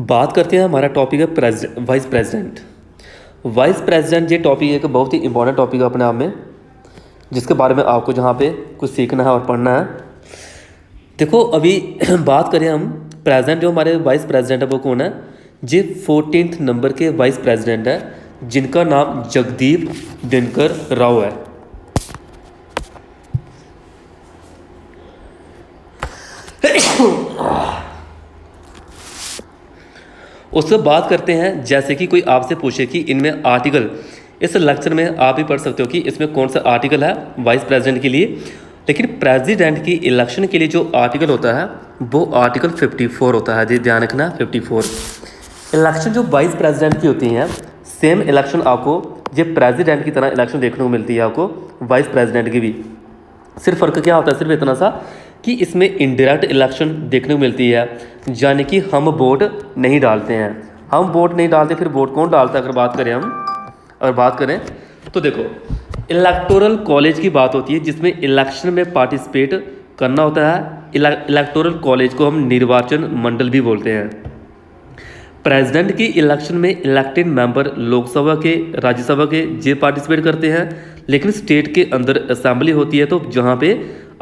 बात करते हैं। हमारा टॉपिक है वाइस प्रेसिडेंट। वाइस प्रेसिडेंट ये टॉपिक एक बहुत ही इंपॉर्टेंट टॉपिक है अपने आप में, जिसके बारे में आपको जहाँ पे कुछ सीखना है और पढ़ना है। देखो अभी बात करें हम प्रेसिडेंट, जो हमारे वाइस प्रेसिडेंट है वो कौन है? ये 14th नंबर के वाइस प्रेसिडेंट है, जिनका नाम जगदीप धनकर राव है। उससे बात करते हैं, जैसे कि कोई आपसे पूछे कि इनमें आर्टिकल, इस लेक्चर में आप ही पढ़ सकते हो कि इसमें कौन सा आर्टिकल है वाइस प्रेसिडेंट के लिए। लेकिन प्रेसिडेंट की इलेक्शन के लिए जो आर्टिकल होता है वो आर्टिकल 54 होता है। जी ध्यान रखना, 54। इलेक्शन जो वाइस प्रेसिडेंट की होती हैं, सेम इलेक्शन आपको ये प्रेसिडेंट की तरह इलेक्शन देखने को मिलती है आपको वाइस प्रेसिडेंट की भी। सिर्फ फ़र्क क्या होता है? सिर्फ इतना सा कि इसमें इनडायरेक्ट इलेक्शन देखने को मिलती है, यानी कि हम वोट नहीं डालते हैं। हम वोट नहीं डालते, फिर वोट कौन डालता है? अगर बात करें तो देखो, इलेक्टोरल कॉलेज की बात होती है, जिसमें इलेक्शन में पार्टिसिपेट करना होता है। इलेक्टोरल कॉलेज को हम निर्वाचन मंडल भी बोलते हैं। प्रेसिडेंट की इलेक्शन में इलेक्टेड मेंबर लोकसभा के, राज्यसभा के जे पार्टिसिपेट करते हैं। लेकिन स्टेट के अंदर असेंबली होती है, तो जहाँ पे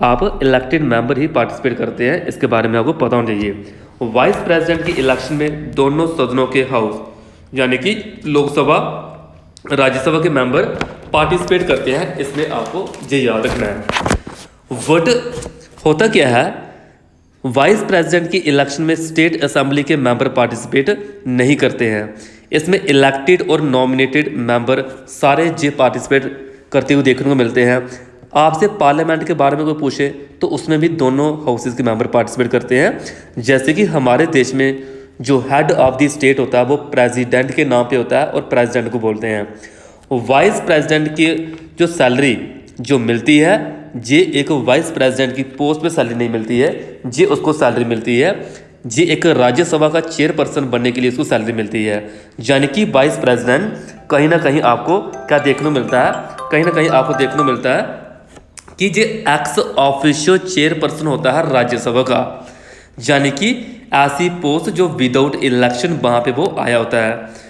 आप इलेक्टेड मेंबर ही पार्टिसिपेट करते हैं। इसके बारे में आपको पता होना चाहिए। वाइस प्रेसिडेंट की इलेक्शन में दोनों सदनों के हाउस, यानी कि लोकसभा, राज्यसभा के मेंबर पार्टिसिपेट करते हैं। इसमें आपको ये याद रखना है। वोट होता क्या है? वाइस प्रेसिडेंट की इलेक्शन में स्टेट असेंबली के मेंबर पार्टिसिपेट नहीं करते हैं। इसमें इलेक्टेड और नॉमिनेटेड मेंबर सारे जे पार्टिसिपेट करते हुए देखने को मिलते हैं। आपसे पार्लियामेंट के बारे में कोई पूछे तो उसमें भी दोनों हाउसेस के मेंबर पार्टिसिपेट करते हैं। जैसे कि हमारे देश में जो हेड ऑफ द स्टेट होता है वो प्रेसिडेंट के नाम पे होता है और प्रेसिडेंट को बोलते हैं। वाइस प्रेसिडेंट की जो सैलरी जो मिलती है, ये एक वाइस प्रेसिडेंट की पोस्ट पे सैलरी नहीं मिलती है, ये उसको सैलरी मिलती है, ये एक राज्यसभा का चेयरपर्सन बनने के लिए उसको सैलरी मिलती है। यानी कि वाइस प्रेसिडेंट कहीं ना कहीं आपको क्या देखने को मिलता है? कहीं ना कहीं आपको देखने को मिलता है कि ये एक्स ऑफिशियो चेयरपर्सन होता है राज्यसभा का, यानी कि ऐसी पोस्ट जो विदाउट इलेक्शन वहाँ पे वो आया होता है।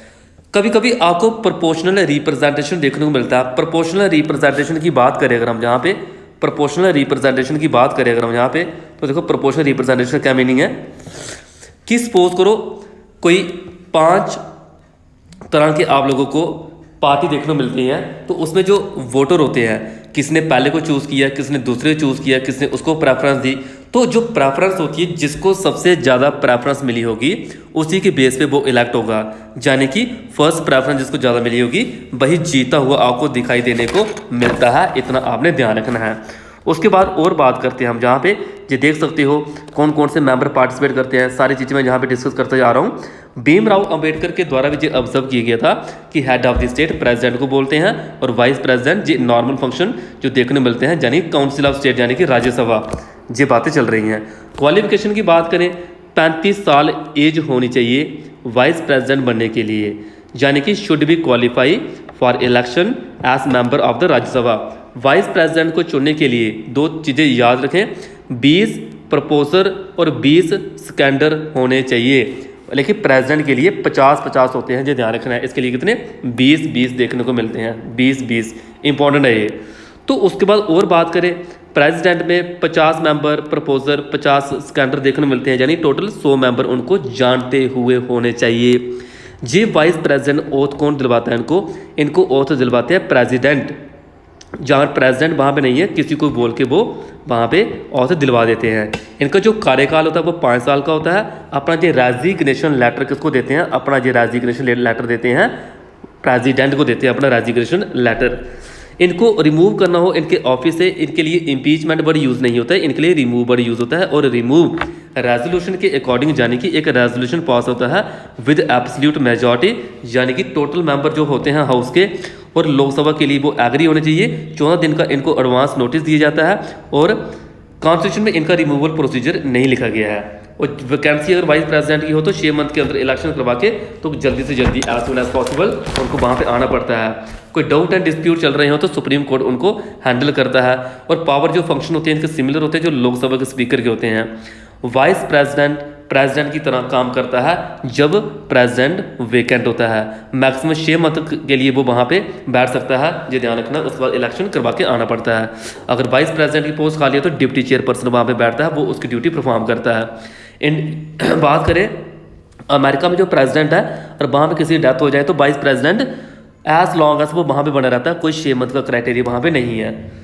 कभी कभी आपको प्रोपोर्शनल रिप्रेजेंटेशन देखने को मिलता है। प्रोपोर्शनल रिप्रेजेंटेशन की बात करें अगर हम यहाँ पे, प्रोपोर्शनल रिप्रेजेंटेशन की बात करें अगर हम यहाँ पे, तो देखो प्रोपोर्शनल रिप्रेजेंटेशन क्या मीनिंग है कि सपोज करो कोई 5 तरह के आप लोगों को पार्टी देखने को मिलती है, तो उसमें जो वोटर होते हैं, किसने पहले को चूज़ किया, किसने दूसरे को चूज़ किया, किसने उसको प्रेफरेंस दी, तो जो प्रेफरेंस होती है, जिसको सबसे ज़्यादा प्रेफरेंस मिली होगी उसी के बेस पे वो इलेक्ट होगा। यानी कि फर्स्ट प्रेफरेंस जिसको ज़्यादा मिली होगी वही जीता हुआ आपको दिखाई देने को मिलता है। इतना आपने ध्यान रखना है। उसके बाद और बात करते हैं हम, जहाँ पे ये देख सकते हो कौन कौन से मेंबर पार्टिसिपेट करते हैं। सारी चीज़ें मैं जहाँ पे डिस्कस करते जा रहा हूँ। भीमराव अंबेडकर के द्वारा भी ये ऑब्जर्व किया गया था कि head of the state president को बोलते हैं, और वाइस प्रेसिडेंट ये नॉर्मल फंक्शन जो देखने मिलते हैं, यानी काउंसिल ऑफ स्टेट, यानी कि राज्यसभा। ये बातें चल रही हैं। क्वालिफिकेशन की बात करें, 35 साल एज होनी चाहिए वाइस प्रेसिडेंट बनने के लिए, यानी कि should be qualify for election as member of the Rajya Sabha. Vice president को चुनने के लिए 2 चीज़ें याद रखें, 20 प्रपोजर और 20 स्कैंडर होने चाहिए। लेकिन प्रेसिडेंट के लिए 50-50 होते हैं, जो ध्यान रखना है। इसके लिए कितने? 20-20 देखने को मिलते हैं। 20-20 इंपॉर्टेंट है ये। तो उसके बाद और बात करें, प्रेसिडेंट में 50 मेंबर प्रपोजर, 50 स्कैंडर देखने को मिलते हैं, यानी टोटल 100 मेंबर उनको जानते हुए होने चाहिए। ये वाइस प्रेसिडेंट ओथ कौन दिलवाता है? इनको ओथ दिलवाते हैं प्रेसिडेंट। जहाँ प्रेसिडेंट वहाँ पे नहीं है, किसी को बोल के वो वहाँ पे ऑथ दिलवा देते हैं। इनका जो कार्यकाल होता है वो 5 साल का होता है। अपना जो रेजिग्नेशन लेटर किसको देते हैं? अपना जो रेजिग्नेशन लेटर देते हैं प्रेसिडेंट को देते हैं, अपना रेजिग्नेशन लेटर। इनको रिमूव करना हो इनके ऑफिस से, इनके लिए इम्पीचमेंट वर्ड यूज़ नहीं होता है, इनके लिए रिमूव वर्ड यूज़ होता है। और रिमूव रेजोल्यूशन के अकॉर्डिंग, यानी कि एक रेजोल्यूशन पास होता है विद एब्सोल्यूट मेजॉरिटी, यानी कि टोटल मेंबर जो होते हैं हाउस के और लोकसभा के लिए वो एग्री होने चाहिए। 14 दिन का इनको एडवांस नोटिस दिया जाता है, और कॉन्स्टिट्यूशन में इनका रिमूवल प्रोसीजर नहीं लिखा गया है। और वैकेंसी अगर वाइस प्रेसिडेंट की हो तो 6 मंथ के अंदर इलेक्शन करवा के, तो जल्दी से जल्दी एज सुन एज पॉसिबल उनको वहाँ पे आना पड़ता है। कोई डाउट एंड डिस्प्यूट चल रहे हो तो सुप्रीम कोर्ट उनको हैंडल करता है। और पावर जो फंक्शन होते हैं इनके सिमिलर होते हैं जो लोकसभा के स्पीकर के होते हैं। वाइस प्रेसिडेंट प्रेसिडेंट की तरह काम करता है जब प्रेसिडेंट वेकेंट होता है। मैक्सिमम 6 मंथ के लिए वो वहाँ पे बैठ सकता है, ये ध्यान रखना। उसके बाद इलेक्शन करवा के आना पड़ता है। अगर वाइस प्रेसिडेंट की पोस्ट खाली है तो डिप्टी चेयरपर्सन वहाँ पे बैठता है, वो उसकी ड्यूटी परफॉर्म करता है। बात करें अमेरिका में जो प्रेसिडेंट है और वहाँ पे किसी की डेथ हो जाए तो vice president as long as वो वहाँ पे बना रहता है, कोई 6 मंथ का क्राइटेरिया वहाँ पे नहीं है।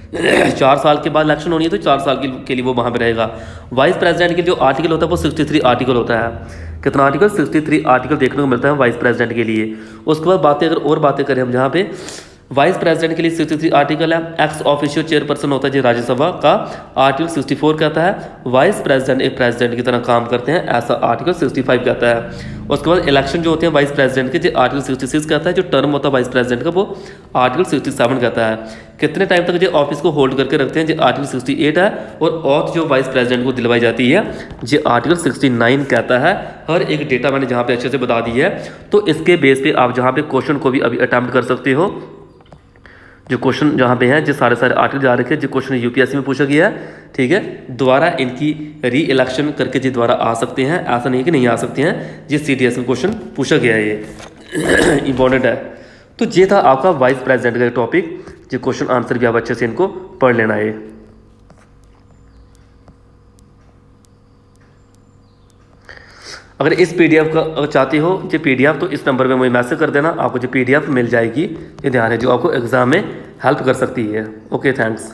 4 साल के बाद इलेक्शन होनी है तो 4 साल के लिए वो वहाँ पे रहेगा। वाइस प्रेसिडेंट के जो आर्टिकल होता है वो 63 आर्टिकल होता है। कितना आर्टिकल? 63 आर्टिकल देखने को मिलता है वाइस प्रेसिडेंट के लिए। उसके बाद बातें अगर और बातें करें हम जहाँ पे वाइस प्रेसिडेंट के लिए 63 आर्टिकल है। एक्स ऑफिशियो चेयरपर्सन होता है जो राज्यसभा का, आर्टिकल 64 कहता है वाइस प्रेसिडेंट एक प्रेसिडेंट की तरह काम करते हैं, ऐसा आर्टिकल 65 कहता है। उसके बाद इलेक्शन जो होते हैं वाइस प्रेसिडेंट के, जो आर्टिकल 66 कहता है। जो टर्म होता है वाइस प्रेसिडेंट का वो आर्टिकल 67 कहता है। कितने टाइम तक जो ऑफिस को होल्ड करके रखते हैं, जो आर्टिकल 68 है। और ऑथ जो वाइस प्रेसिडेंट को दिलवाई जाती है जो आर्टिकल 69 कहता है। हर एक डेटा मैंने जहाँ पे अच्छे से बता दी है, तो इसके बेस पे आप जहाँ पे क्वेश्चन को भी अभी अटैम्प्ट कर सकते हो। जो क्वेश्चन जहाँ पे हैं, जो सारे आर्टिकल जा रखे हैं, जो क्वेश्चन यूपीएससी में पूछा गया है, ठीक है, दोबारा इनकी री इलेक्शन करके जी दोबारा आ सकते हैं, ऐसा नहीं कि नहीं आ सकते हैं। जिस सीडीएस में क्वेश्चन पूछा गया है ये इंपॉर्टेंट है। तो ये था आपका वाइस प्रेसिडेंट का टॉपिक, जो क्वेश्चन आंसर भी आप अच्छे से इनको पढ़ लेना है। अगर इस पीडीएफ का अगर चाहते हो जो पीडीएफ, तो इस नंबर पे मुझे मैसेज कर देना, आपको जो पीडीएफ मिल जाएगी। ये ध्यान है, जो आपको एग्जाम में हेल्प कर सकती है। Okay, thanks.